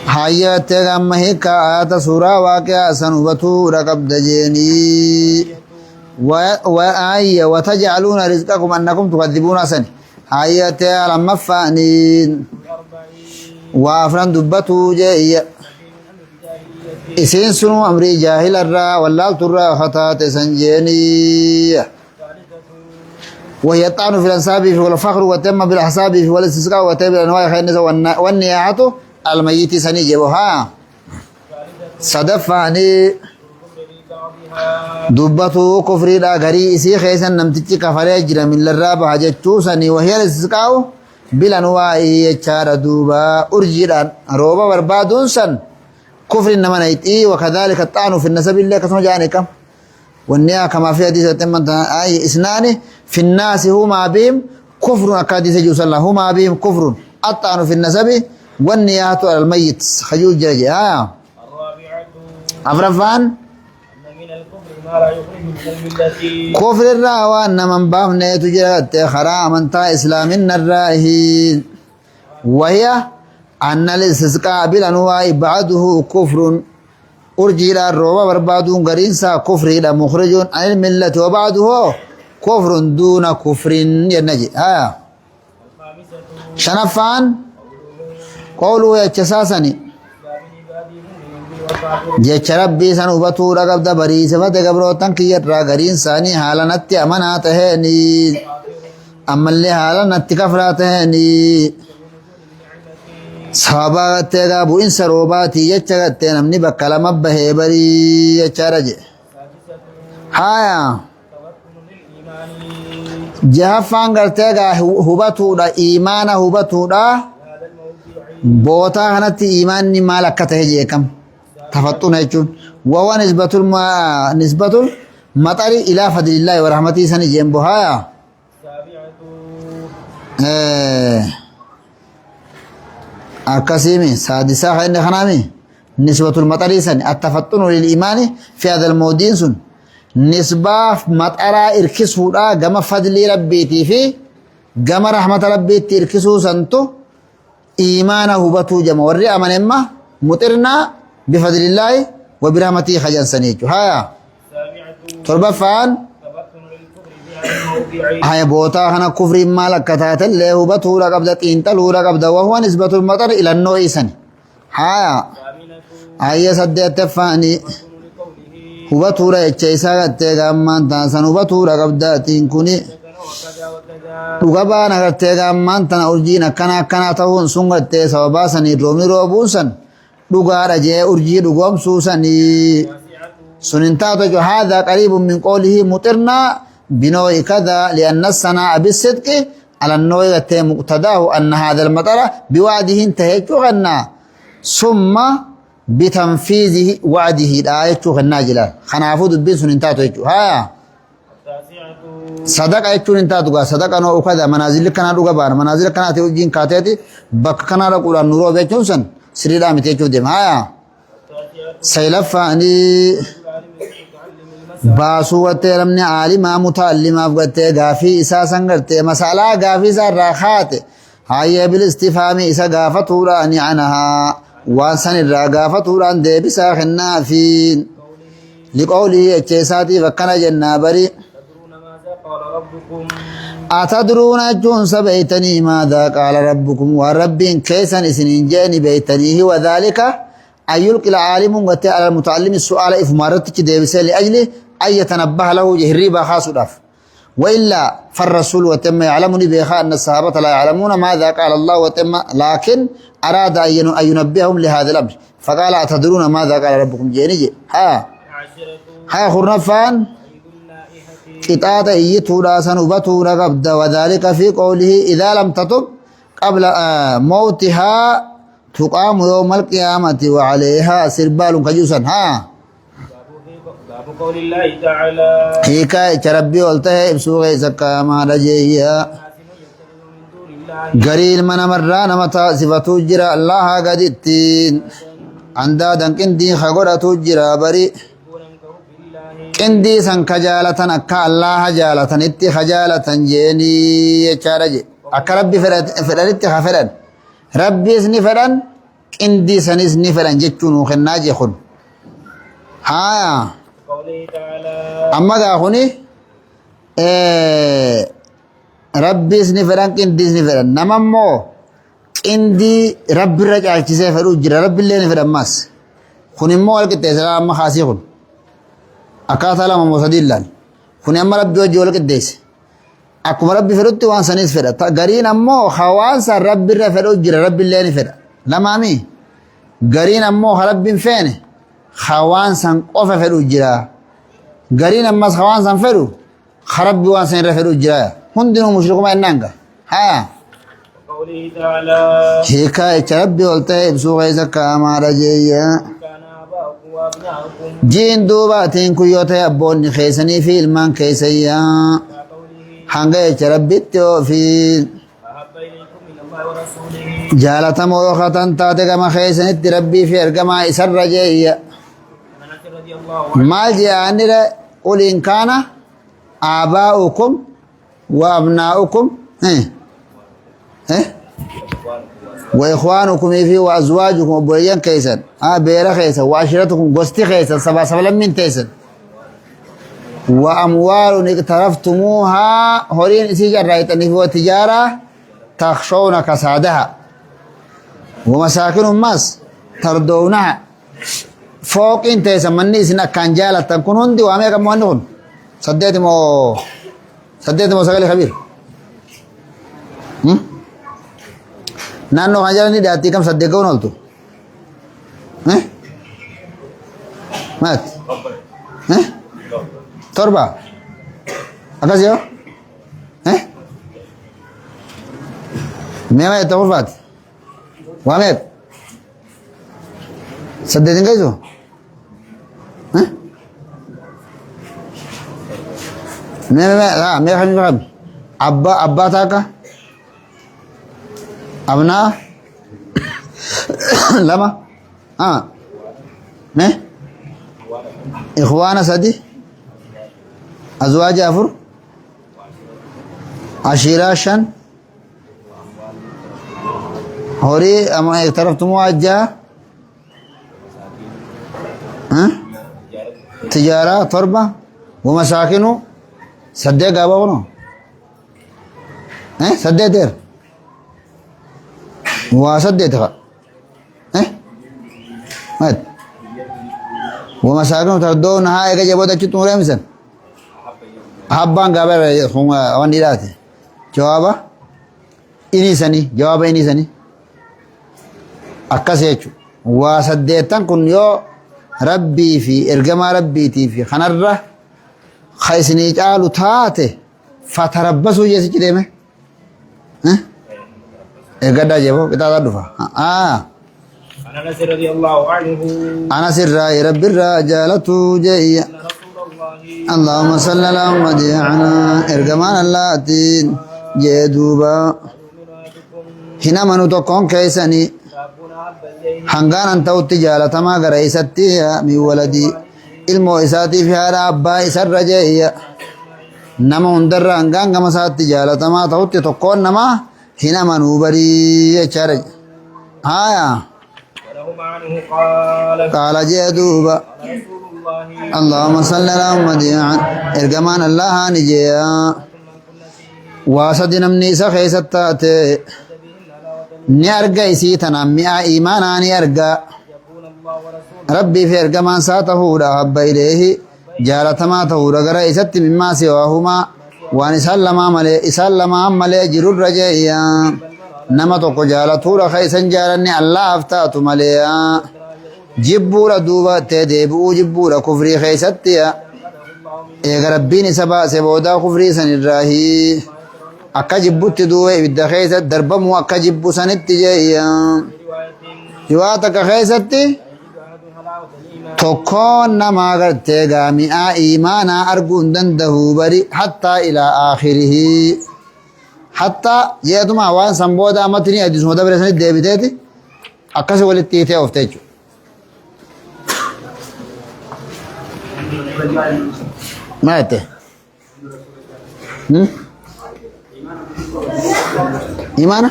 هيا تغم هيك آيات سورة واقع سنوبتو رقب دجيني وآية وتجعلون رزقكم أنكم تكذبون سن هيا تغم مفانين وافران دبتو جاي إسين سنو أمري جاهل الرا واللال ترى خطات سنجيني وهي الطعن في الأنساب والفخر وتم بالأحساب والاستسقاء وتم بالأنواع خير والنياحة الميت سنيجي وها صدفاني دبتو كفري دا غري إسي خيسا نمتج كفري جرى من الراب حاجتو سني وهي الاستسقاء بالأنواع يجار دوبا أرجيران روبا بربادون سن كفر إنما نيتي وكذلك الطعن في النسب الله كسم جانكم والنيا كما في حديث تمن أي إسنان في الناس هما بهم كفر أكاديس جوسل هما بهم كفر الطعن في النسب والنيات على الميت خجول جاجي أفرفان من الكفر ما لا يخرج من الملة كفر الرأوى أن من باب نيتجرت خرام انت إسلام الرائهين وهي أن الاستسقاء بالأنواع بعده كفر أرجي إلى الروبة بربادون قرينسا كفر إلى مخرج عن الملة وبعده كفر دون كفر ينجي شنفان قولوا يتساسني جيش ربي سنوبتو رقب دبري سفت قبروتن كيت راقرين ساني حالا نتي أمناتهني أما اللي حالا نتي كفراتهني صحابة تيغابو إن سروباتي يچغتين امني بكالما بهيبري يچارجي هايا جهفان غرتيغا هبتو دا إيمانا هبتو دا بوتا هنتي إيمان مالكته جيكم تفطون يجون وهو نسبة المطر إلى فضل الله ورحمته سني جنبه هايا أكاسيمي سادسة خير خنامي نسبة المطر سن التفطن للإيمان في هذا المودين سن نسبة مطر إركسه لا جم فضل ربيتي في جم رحمة ربيتي إركسه سنتو إيمانه بتو جم ورّي أمن إما مطرنا بفضل الله وبرحمته خجل سنيجو هايا تربة فان هاي بوتا هنا كفر مالك كتات اللي هو بطولة قبضة إنتلورة قبضة وهو نسبة المطر إلى النوع سن هايا هاي سدت فاني هو بطولة يتشيسا قتة أمان تانسان هو بطولة قبضة تنكوني وقبانا قتة أمان تنا أرجينا كنا تهون سنغتة سواباسني رومي روبوسن دوغارا جي أرجي دوغم سوسني سننتاتو هذا قريب من قوله مطرنا بنوع كذا لأن الصناع بالصدق على النوع مقتداه أن هذا المطر بوعده انتهيت غنى ثم بتنفيذه وعده الآية غنى جلال خنافو دبين سننتاتو ها صدق أيتو ننتاتو صدق أنه كذا منازل كنا دوغبان منازل كنا تيوجين كاتيتي بك كنا رقول النورو بيتشوسن سريلا متيجو دم هايا سيلفاني باسو وترمني عالما متعلما فقتي غافي إسا سنغرتي مسألة غافي سرخات هاي بالاستفهام إسا غافتوراني عنها وانسان الرغافتوران دي بسا خنافين لقوله اتشيساتي فكنا جنابري أتدرون أجون سبيتني ماذا قال ربكم وربين كيسا إسنين جاني بيتنيه وذلك أن يلقي العالم على المتعلم السؤال إفمارتك ديبسي لأجل أن يتنبه له جهريبا خاص داف وإلا فالرسول وتم يعلمني بيخاء أن الصحابة لا يعلمون ماذا قال الله وتم لكن أراد أن ينبههم لهذا الأمر فقال أتدرون ماذا قال ربكم جيني ها خرنفان قطعة إيتورا سنوبتورا قبضة وذلك في قوله إذا لم تتب قبل موتها تقام يوم القيامة وعليها سربال كجوسا ها باب قول الله تعالى هيكا ربي قلته ابسوغي زكا ما رجيا قريل من مرة نمتا صفتو جرى الله قدتين عندادن كندي خغرتو جرى بري كندي سن كجالتن أكا الله جالتن اتي خجالتن جيني يچارج أكا ربي فرد اتي خفرن ربي اسني فرن qindii sanis ni fedhan jechuun kennaa jechuun haa قوله تعالى amma gaa kuni rabbiis ni fedhan qindiis ni fedhan nama immoo qindii rabbirra caalchisee fedhuu jira rabbillee ni fedhan maas kun immoo wal qixxeessa amma kaasii kun akkaataa lama moo sadii illaan kun amma rabbi wajji wal qixxeesse akkuma rabbi fedhutti waan sanis fedha gariin ammoo hawaasa rabbirra fedhuu jira rabbillee ni fedha lamaami gariin ammoo rabbiin feene hawaasan qofa fedhuu jira gariin ammas hawaasan fedhu rabbi waan sanirra fedhuu jira hundinuu mushrikuma ennaanga haa قوله تعالى hikaayicha rabbi ol ta'e ibsuu keessa kaamaadha jeeyya كان آباؤكم وأبناؤكم jiin duubaatiin kun yoo ta'e abboonni keessanii fi ilmaan keessayyaa إلى قوله hanga jecha rabbitti oofii أحب إليكم من الله ورسوله jaalatamoo yoo katan taate gama keessanitti rabbii fi ergamaa isarra jeeyya عن أنس رضي الله عنه maal je'aanire qul in kaana aabaa'ukum wa abnaa'ukum wa ikhwaanukum fi wa azwaajukum obboleeyyan keessan beera keessan wa ashiratukum gosti keessan sabaa sablammin teessan wa amwaalun iqtaraftumuuhaa horiin isii jarraayxanii fi wa tijaaraa takshawna kasaadaha wa masaakinun mas tardownaha fooqiin teessan manni isin akkaan jaalattan kun hundi waa meeqa mo'anni kun saddeeti moo sagalee kabiir naannoo kan jalani dhaattii kam saddeet ga'uun ooltu maat torba akkas yoo meeqa jetta kurfaati waa meeqa saddeet hin gaisu meeqa kam abbaa taaka abnaa lama ikhwaana sadi azwaaja afur ashiiraa shan horii ama iqtaraftumuu ajjaa tijaaraa torba wamasaakinu saddeet gaabaa kuno saddeeteer waa saddeet ka maat wamasaakinu tardoon haa eega jaboota achitti mureemsan habbaan gaabaa waan dhiiraati jawaaba iniisanii jawaaba iniisanii akkas jechu waa saddeettan kun yoo rabbii fi ergamaa rabbiitii fi kanarra ka isinii caalu taate fatarabbasuu jeesichi deeme eeggadhaa jeeboo qixaataa dhufa عن أنس رضي الله عنه anas irraa rabbi irraa jaalatu jeeyya أن رسول الله اللهم صل على محمد عنا ergamaan allaatiin jee duuba من أحدكم hin amanu tokkoon keessanii شاب أحب إليه hangaanan ta'utti jaalatamaa gara isatti min waladii ilmoo isaatii fi haadha abbaa isarra jeeyya nama hundarra hangaan gama isaatti jaalatamaa ta'utti tokkoon namaa hin amanuu barii jechaadha haya ولهم عنه قال qaala jee duuba قال رسول الله اللهم صل على محمد ergamaan allahaa ni jeeya waa sadi namni isa keessatti taate ni arga isii tanaan mi'a iimaanaa ni arga يكون الله ورسوله rabbii fi ergamaan isaa tahuudha habba ileehi jaalatamaa tahuudha gara isatti mimmaa siwaahumaa waan isaan lamaan malee jirurra jeeyya nama tokko jaalatuudha ka isan jaalanni allaaf taatu malee jibbuudha duuba ittee deebi'uu jibbuudha kufrii keessatti eega rabbiin isa baase boodaa kufrii san irraahi akka jibbutti duuba ibidda keessatti darbamuu akka jibbu sanitti jeeyya riwaa takka keessatti tokkoon namaa gartee gaami'aa iimaanaa arguu hin danda'u bari hattaa ilaa aakhirihi hattaa jeetuma waan san booda ammatini addisuma dabare sanitti deebiteeti akkasi walitti hiitee oofte jechuudha. Maal jette? Imaana?